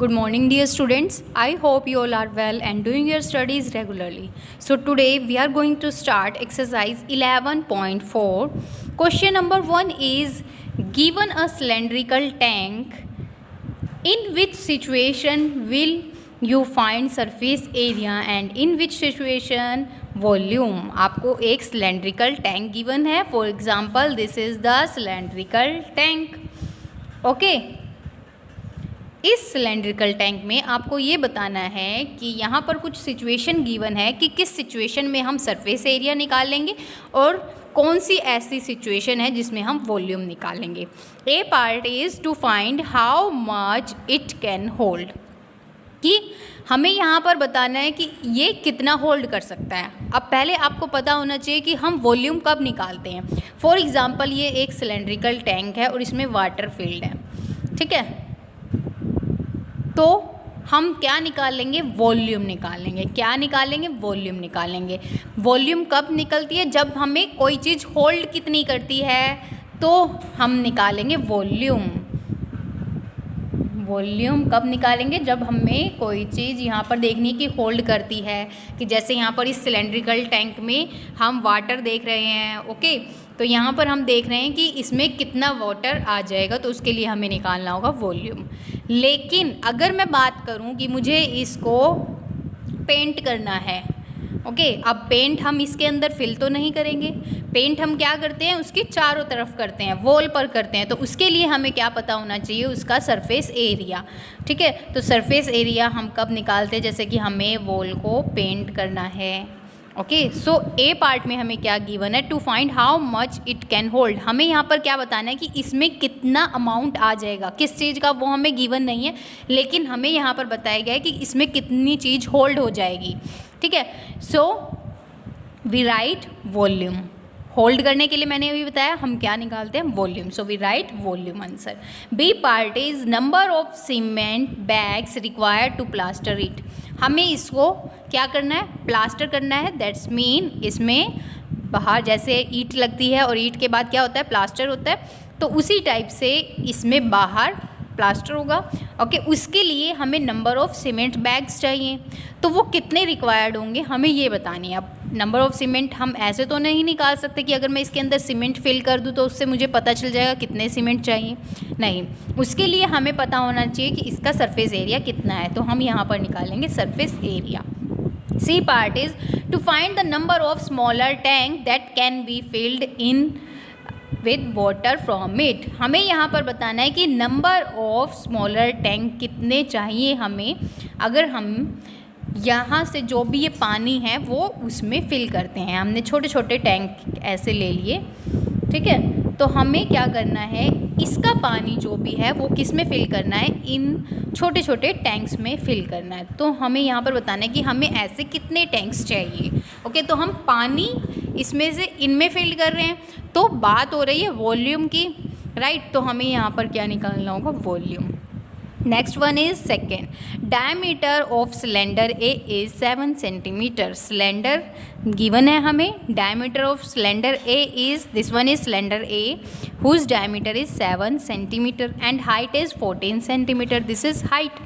Good morning, dear students. I hope you all are well and doing your studies regularly. So, today we are going to start exercise 11.4. Question number 1 is given a cylindrical tank, in which situation will you find surface area and in which situation volume. आपको एक cylindrical tank given है. For example, this is the cylindrical tank. Okay. इस cylindrical tank में आपको ये बताना है कि यहाँ पर कुछ सिचुएशन गिवन है कि किस सिचुएशन में हम सरफेस एरिया निकालेंगे और कौन सी ऐसी सिचुएशन है जिसमें हम वॉल्यूम निकालेंगे. A part is to find how much it can hold, कि हमें यहाँ पर बताना है कि ये कितना होल्ड कर सकता है. अब पहले आपको पता होना चाहिए कि हम वॉल्यूम कब निकालते हैं. फॉर एग्ज़ाम्पल ये एक सिलेंड्रिकल टैंक है और इसमें वाटर फिल्ड है, ठीक है. तो हम क्या निकालेंगे? वॉल्यूम निकालेंगे. क्या निकालेंगे? वॉल्यूम निकालेंगे. वॉल्यूम कब निकलती है? जब हमें कोई चीज़ होल्ड कितनी करती है तो हम निकालेंगे वॉल्यूम. वॉल्यूम कब निकालेंगे? जब हमें कोई चीज़ यहाँ पर देखनी कि होल्ड करती है, कि जैसे यहाँ पर इस सिलेंड्रिकल टैंक में हम वाटर देख रहे हैं. ओके, तो यहाँ पर हम देख रहे हैं कि इसमें कितना वाटर आ जाएगा, तो उसके लिए हमें निकालना होगा वॉल्यूम. लेकिन अगर मैं बात करूँ कि मुझे इसको पेंट करना है, ओके, अब पेंट हम इसके अंदर फिल तो नहीं करेंगे. पेंट हम क्या करते हैं? उसकी चारों तरफ करते हैं, वॉल पर करते हैं. तो उसके लिए हमें क्या पता होना चाहिए? उसका सरफेस एरिया. ठीक है, तो सरफेस एरिया हम कब निकालते हैं? जैसे कि हमें वॉल को पेंट करना है. ओके, सो ए पार्ट में हमें क्या गिवन है? To find how much it can hold. हमें यहाँ पर क्या बताना है कि इसमें कितना अमाउंट आ जाएगा. किस चीज़ का वो हमें गिवन नहीं है, लेकिन हमें यहाँ पर बताया गया है कि इसमें कितनी चीज़ होल्ड हो जाएगी. ठीक है, so we write volume. Hold करने के लिए मैंने अभी बताया हम क्या निकालते हैं? Volume. So we write volume answer. B part is number of cement bags required to plaster it. हमें इसको क्या करना है? प्लास्टर करना है. दैट्स मीन इसमें बाहर जैसे ईंट लगती है और ईंट के बाद क्या होता है? प्लास्टर होता है. तो उसी टाइप से इसमें बाहर प्लास्टर होगा. ओके, उसके लिए हमें नंबर ऑफ़ सीमेंट बैग्स चाहिए. तो वो कितने रिक्वायर्ड होंगे हमें ये बतानी है. अब नंबर ऑफ़ सीमेंट हम ऐसे तो नहीं निकाल सकते कि अगर मैं इसके अंदर सीमेंट फिल कर दूँ तो उससे मुझे पता चल जाएगा कितने सीमेंट चाहिए. नहीं, उसके लिए हमें पता होना चाहिए कि इसका सरफेस एरिया कितना है. तो हम यहाँ पर निकालेंगे surface area. C part is to find the number of smaller tank that can be filled in with water from it. हमें यहाँ पर बताना है कि नंबर ऑफ स्मॉलर टैंक कितने चाहिए हमें, अगर हम यहाँ से जो भी ये पानी है वो उसमें फिल करते हैं. हमने छोटे छोटे टैंक ऐसे ले लिए, ठीक है. तो हमें क्या करना है? इसका पानी जो भी है वो किस में फिल करना है? इन छोटे छोटे टैंक्स में फिल करना है. तो हमें यहाँ पर बताना है कि हमें ऐसे कितने टैंक्स चाहिए. ओके, तो हम पानी इसमें से इनमें फिल कर रहे हैं, तो बात हो रही है वॉल्यूम की, राइट. तो हमें यहाँ पर क्या निकालना होगा? Volume. Next one is second. Diameter of cylinder A is 7 centimeter. Cylinder given है हमें. Diameter of cylinder A is, this one is cylinder A whose diameter is 7 centimeter and height is 14 centimeter. This is height.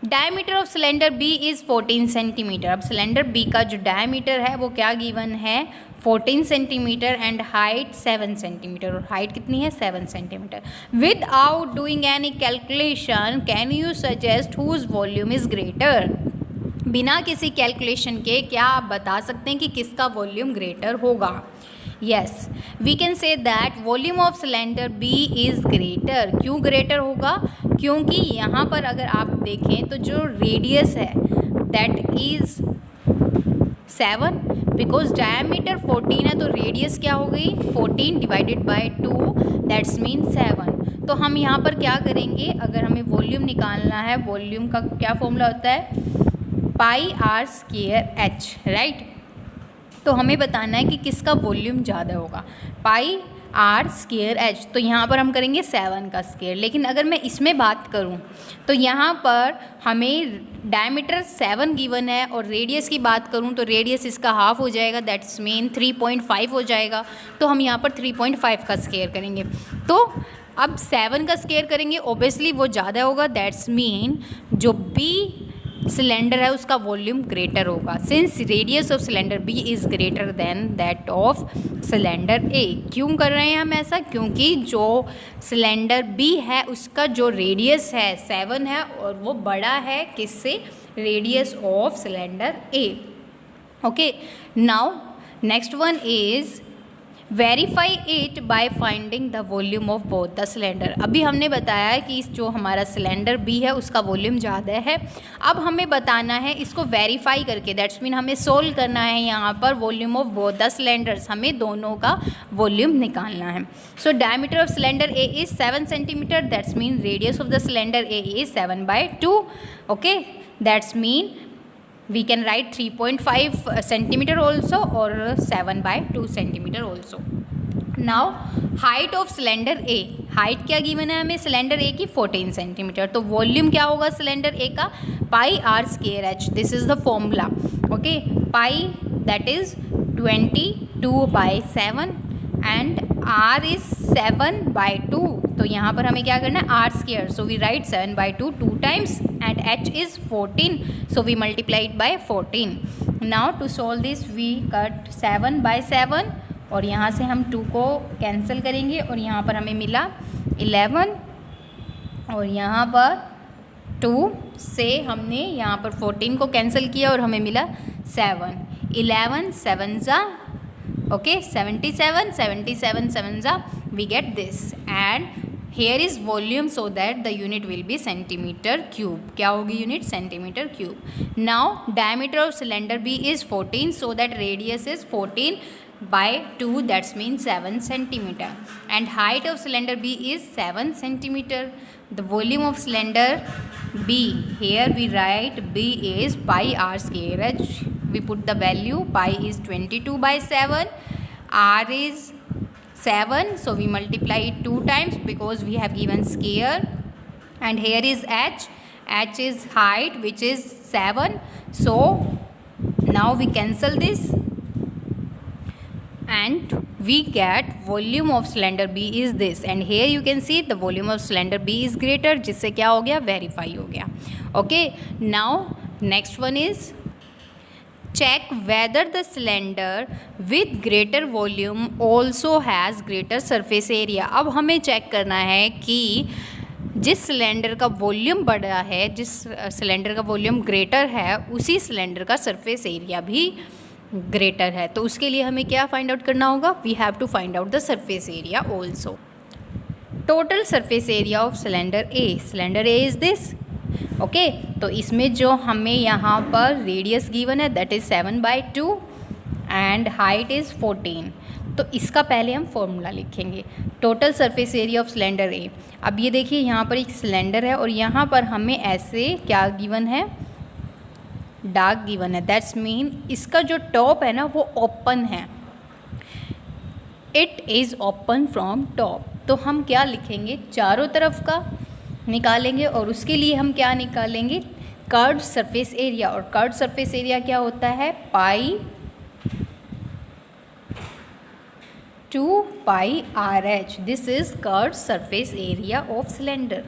Diameter of cylinder B is 14 centimeter. अब cylinder B का जो diameter है वो क्या given है? 14 centimeter and height 7 centimeter. और height कितनी है? 7 centimeter. Without doing any calculation can you suggest whose volume is greater. बिना किसी कैलकुलेशन के क्या आप बता सकते हैं कि किसका वॉल्यूम ग्रेटर होगा? Yes, we can say that volume of cylinder B is greater. क्यों ग्रेटर होगा? क्योंकि यहाँ पर अगर आप देखें तो जो रेडियस है दैट इज़ 7, बिकॉज डायमीटर 14 है, तो रेडियस क्या हो गई? 14 डिवाइडेड बाय 2, दैट्स मीन 7. तो हम यहाँ पर क्या करेंगे? अगर हमें वॉल्यूम निकालना है, वॉल्यूम का क्या फॉर्मूला होता है? पाई आर स्क्वायर एच, राइट. तो हमें बताना है कि किसका वॉल्यूम ज़्यादा होगा. पाई आर स्क्वायर एच. तो यहाँ पर हम करेंगे 7 का स्क्वायर. लेकिन अगर मैं इसमें बात करूँ तो यहाँ पर हमें डायमीटर 7 गिवन है और रेडियस की बात करूँ तो रेडियस इसका हाफ हो जाएगा, दैट्स मीन 3.5 हो जाएगा. तो हम यहाँ पर 3.5 का स्क्वायर करेंगे. तो अब 7 का स्क्वायर करेंगे, ऑब्वियसली वो ज़्यादा होगा, दैट्स मीन जो बी सिलेंडर है उसका वॉल्यूम ग्रेटर होगा, since radius of cylinder B is greater than that of cylinder A. क्यों कर रहे हैं हम ऐसा? क्योंकि जो सिलेंडर बी है उसका जो रेडियस है 7 है और वो बड़ा है किससे? Radius of cylinder A. Okay, now next one is verify it by finding the volume of both the cylinder. अभी हमने बताया कि इस जो हमारा सिलेंडर बी है उसका वॉल्यूम ज़्यादा है। अब हमें बताना है इसको वेरीफाई करके, दैट्स मीन हमें सोल्व करना है यहाँ पर volume of both the cylinders, हमें दोनों का वॉल्यूम निकालना है। So diameter of cylinder A is 7 centimetre, that's mean radius of the cylinder A is 7/2। Okay, that's mean we can write 3.5 centimeter also or 7/2 centimeter also. Now height of cylinder A, height क्या given है हमें cylinder A की? 14 centimetre. तो volume क्या होगा cylinder A का? Pi r square h, this is the formula. Okay, pi that is 22/7 and r is 7/2। तो यहाँ पर हमें क्या करना है? R square, so we write 7/2 2 times and h is 14, so we multiply it by 14. Now to solve this we cut 7/7 और यहाँ से हम 2 को कैंसिल करेंगे और यहाँ पर हमें मिला 11 और यहाँ पर 2 से हमने यहाँ पर 14 को कैंसिल किया और हमें मिला 7। 11 7 जा, ओके 77, 77 7 जा, we get this and here is volume so that the unit will be centimeter cube. क्या होगी unit? Centimetre cube. Now diameter of cylinder B is 14, so that radius is 14/2, that's means 7 centimeter and height of cylinder B is 7 centimeter. The volume of cylinder B, here we write B is pi r square h, we put the value, pi is 22/7, r is 7, so we multiply it 2 times because we have given square and here is h, h is height which is 7, so now we cancel this and we get volume of cylinder B is this and here you can see the volume of cylinder B is greater, जिससे क्या हो गया? Verify हो गया। Okay, now next one is check whether the cylinder with greater volume also has greater surface area। अब हमें check करना है कि जिस सिलेंडर का वॉल्यूम बड़ा है, जिस सिलेंडर का वॉल्यूम ग्रेटर है, उसी सिलेंडर का सरफेस एरिया भी ग्रेटर है। तो उसके लिए हमें क्या फाइंड आउट करना होगा? We have to find out the surface area also. Total surface area of cylinder A, cylinder A is this. Okay, तो इसमें जो हमें यहाँ पर रेडियस गिवन है that is 7/2 and height is 14। तो इसका पहले हम फॉर्मूला लिखेंगे, total surface area of cylinder A. अब ये देखिए यहाँ पर एक सिलेंडर है और यहाँ पर हमें ऐसे क्या गिवन है? डार्क गिवन है, दैट्स मीन इसका जो टॉप है ना वो ओपन है, it is open from top. तो हम क्या लिखेंगे? चारों तरफ का निकालेंगे और उसके लिए हम क्या निकालेंगे? Curved surface area. और कर्व्ड सरफेस एरिया क्या होता है? पाई 2πRh, this is curved surface area of cylinder.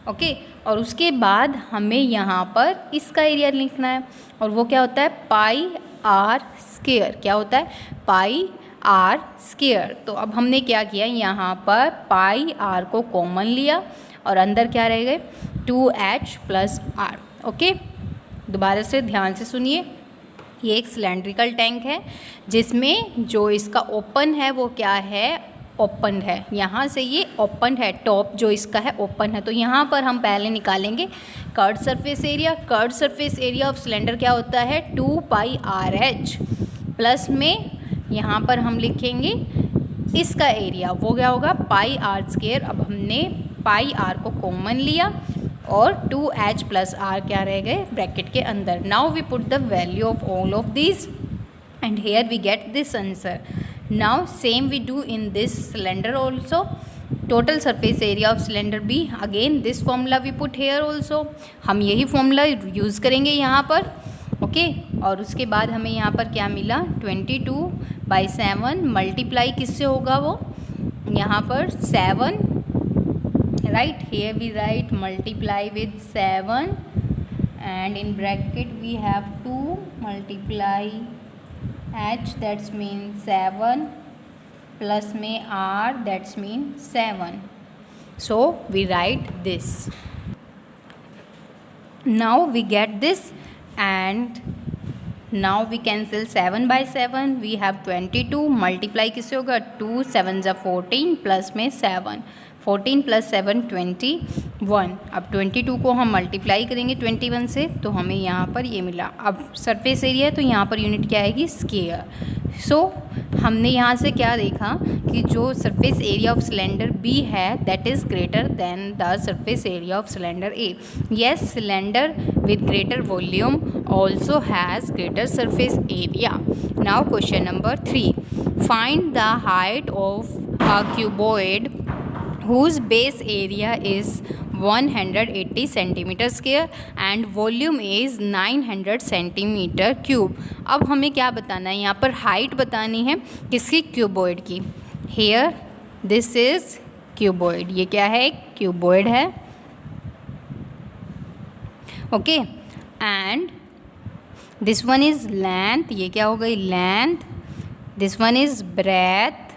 Okay, और उसके बाद हमें यहाँ पर इसका एरिया लिखना है और वो क्या होता है? पाई आर स्क्वायर। क्या होता है? पाई आर स्क्वायर। तो अब हमने क्या किया? यहाँ पर पाई आर को कॉमन लिया और अंदर क्या रह गए? 2h + r। ओके, दोबारा से ध्यान से सुनिए, ये एक सिलेंड्रिकल टैंक है जिसमें जो इसका ओपन है वो क्या है? ओपन है। यहाँ से ये ओपन है, टॉप जो इसका है ओपन है। तो यहाँ पर हम पहले निकालेंगे curved surface area. Curved surface area of cylinder क्या होता है? 2πRh प्लस में यहाँ पर हम लिखेंगे इसका एरिया, वो क्या होगा? पाई आर स्क्वायर। अब हमने पाई आर को कॉमन लिया और 2h + r क्या रह गए ब्रैकेट के अंदर। Now we put the value of all of this and here we get this answer. Now same we do in this cylinder also. Total surface area of cylinder B, again this formula we put here also. हम यही formula use करेंगे यहाँ पर। Okay, और उसके बाद हमें यहाँ पर क्या मिला? 22/7 मल्टीप्लाई किससे होगा? वो यहाँ पर 7 right? Here we write multiply with 7 and in bracket we have 2 multiply h, that's mean 7 plus में r, that's mean 7. So we write this. Now we get this and now we cancel 7 by 7, we have 22. Multiply किससे होगा? 2 7 ज़ा 14 plus में 7, 14 plus 7 21. अब 22 को हम multiply करेंगे 21 से तो हमें यहाँ पर ये मिला. अब सरफेस एरिया है तो यहाँ पर यूनिट क्या आएगी? स्क्वायर. सो हमने यहाँ से क्या देखा कि जो surface area of cylinder B है that is greater than the surface area of cylinder A. Yes, cylinder with greater volume also has greater surface area. Now question number 3. Find the height of a cuboid whose base area is 180 centimeter square and volume is 900 centimeter cube. अब हमें क्या बताना है? यहाँ पर height बतानी है किसकी? क्यूबॉइड की. Here this is cuboid. ये क्या है? क्यूबॉइड है. Okay. And this one is length. ये क्या हो गई? Length. This one is breadth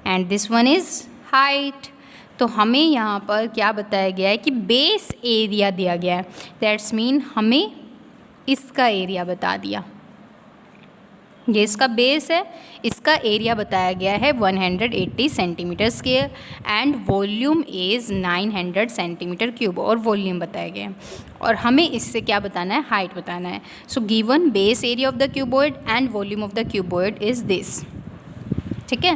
and this one is height. तो हमें यहाँ पर क्या बताया गया है कि बेस एरिया दिया गया है. दैट्स मीन हमें इसका एरिया बता दिया. ये इसका बेस है, इसका एरिया बताया गया है 180 centimetre square and volume is 900 centimetre cube. और वॉल्यूम बताया गया है और हमें इससे क्या बताना है? हाइट बताना है. So given base area of the cuboid and volume of the cuboid is this. ठीक है.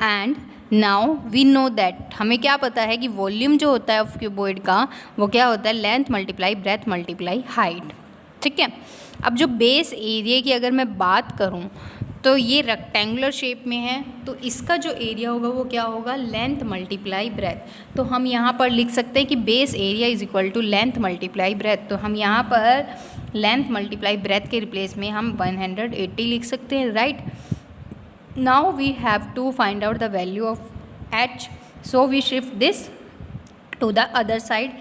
And now we know that, हमें क्या पता है कि वॉल्यूम जो होता है ऑफ क्यूबॉइड का वो क्या होता है? Length multiply breath multiply height. ठीक है. अब जो बेस एरिया की अगर मैं बात करूं तो ये रेक्टेंगुलर शेप में है तो इसका जो एरिया होगा वो क्या होगा? Length multiply breadth. तो हम यहाँ पर लिख सकते हैं कि base area is equal to length multiply breadth. तो हम यहाँ पर लेंथ मल्टीप्लाई ब्रेथ के रिप्लेस में हम 180 लिख सकते हैं. Right. Now we have to find out the value of h. So we shift this to the other side.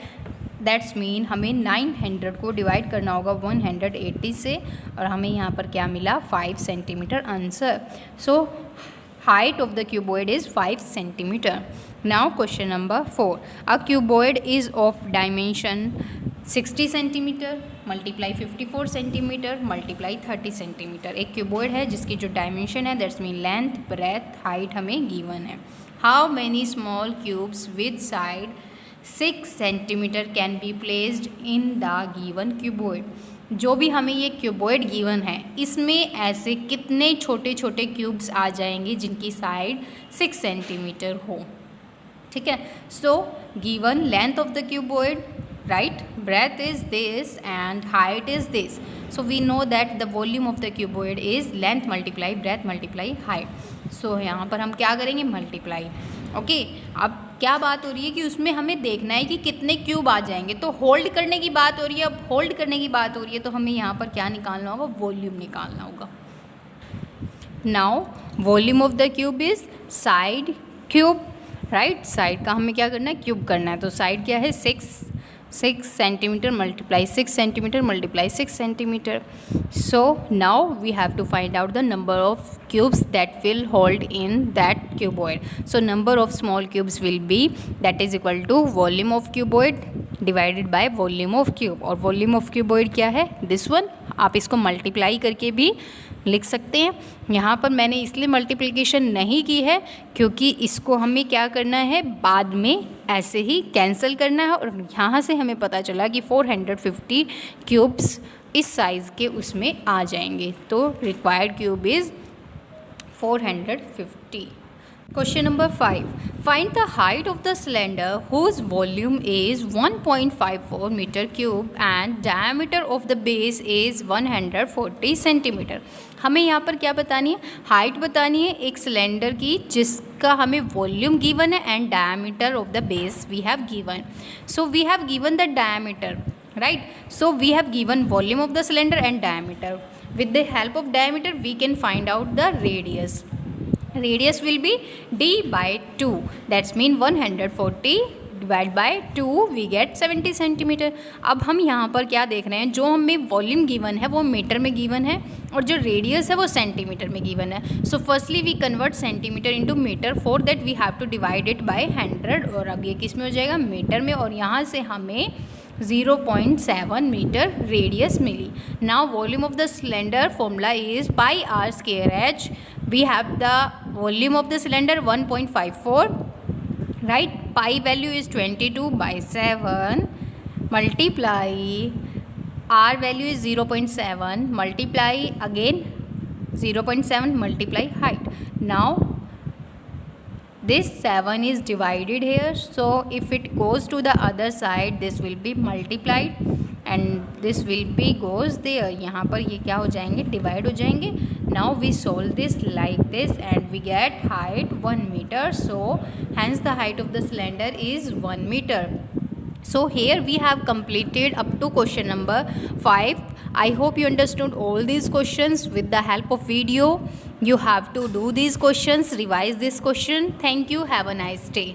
That's mean हमें 900 को डिवाइड करना होगा 180 से और हमें यहाँ पर क्या मिला? 5 centimetre answer. So height of the cuboid is 5 centimetre. Now question number 4. A cuboid is of dimension 60 centimetre multiply 54 centimetre multiply 30 centimetre. एक क्यूबॉइड है जिसकी जो डायमेंशन है that's mean length breadth height हमें गिवन है. How many small cubes with side 6 centimetre can be placed in the given cuboid. जो भी हमें ये क्यूबॉइड गिवन है इसमें ऐसे कितने छोटे छोटे क्यूब्स आ जाएंगे जिनकी साइड 6 सेंटीमीटर हो. ठीक है. So given length of the cuboid, right, breadth is this and height is this. So we know that the volume of the cuboid is length multiply breadth multiply height. So यहाँ पर हम क्या करेंगे? Multiply. Okay. अब क्या बात हो रही है कि उसमें हमें देखना है कि कितने क्यूब आ जाएंगे. तो होल्ड करने की बात हो रही है. अब होल्ड करने की बात हो रही है तो हमें यहाँ पर क्या निकालना होगा? वॉल्यूम निकालना होगा. Now volume of the cube is side cube. Right. Side का हमें क्या करना है? क्यूब करना है. तो साइड क्या है? 6 centimetre multiply 6 centimetre multiply 6 centimetre. So now we have to find out the number of cubes that will hold in that cuboid. So number of small cubes will be that is equal to volume of cuboid divided by volume of cube. और volume of cuboid क्या है? This one. आप इसको multiply करके भी लिख सकते हैं. यहाँ पर मैंने इसलिए मल्टीप्लिकेशन नहीं की है क्योंकि इसको हमें क्या करना है? बाद में ऐसे ही कैंसिल करना है. और यहाँ से हमें पता चला कि 450 क्यूब्स इस साइज़ के उसमें आ जाएंगे. तो required cube is 450. Question number 5. Find the height of the cylinder whose volume is 1.54 meter cube and diameter of the base is 140 centimeter. हमें यहाँ पर क्या बतानी है? हाइट बतानी है एक सिलेंडर की जिसका हमें वॉल्यूम गिवन है and diameter of the base we have given. So we have given the diameter. Right. So we have given volume of the cylinder and diameter. With the help of diameter we can find out the radius. Radius will be d by 2. That's mean 140 divide by 2 we get 70 centimeter. अब हम यहाँ पर क्या देख रहे हैं, जो हमें वॉल्यूम गिवन है वो मीटर में गिवन है और जो रेडियस है वो सेंटीमीटर में गिवन है। So firstly we convert centimeter into meter, for that we have to divide it by 100। और अब ये किस में हो जाएगा, मीटर में, और यहाँ से हमें 0.7 मीटर रेडियस मिली। Now volume of the cylinder formula is pi r square h. We have the volume of the cylinder 1.54, right? Pi value is 22/7 multiply R value is 0.7 multiply again 0.7 multiply height. Now this 7 is divided here, so if it goes to the other side this will be multiplied and this will be goes there. यहाँ पर ये क्या हो जाएंगे, divide हो जाएंगे. Now we solve this like this and we get height 1 meter. So hence the height of the cylinder is 1 meter. So here we have completed up to question number 5. I hope you understood all these questions. With the help of video, you have to do these questions, revise this question. Thank you. Have a nice day.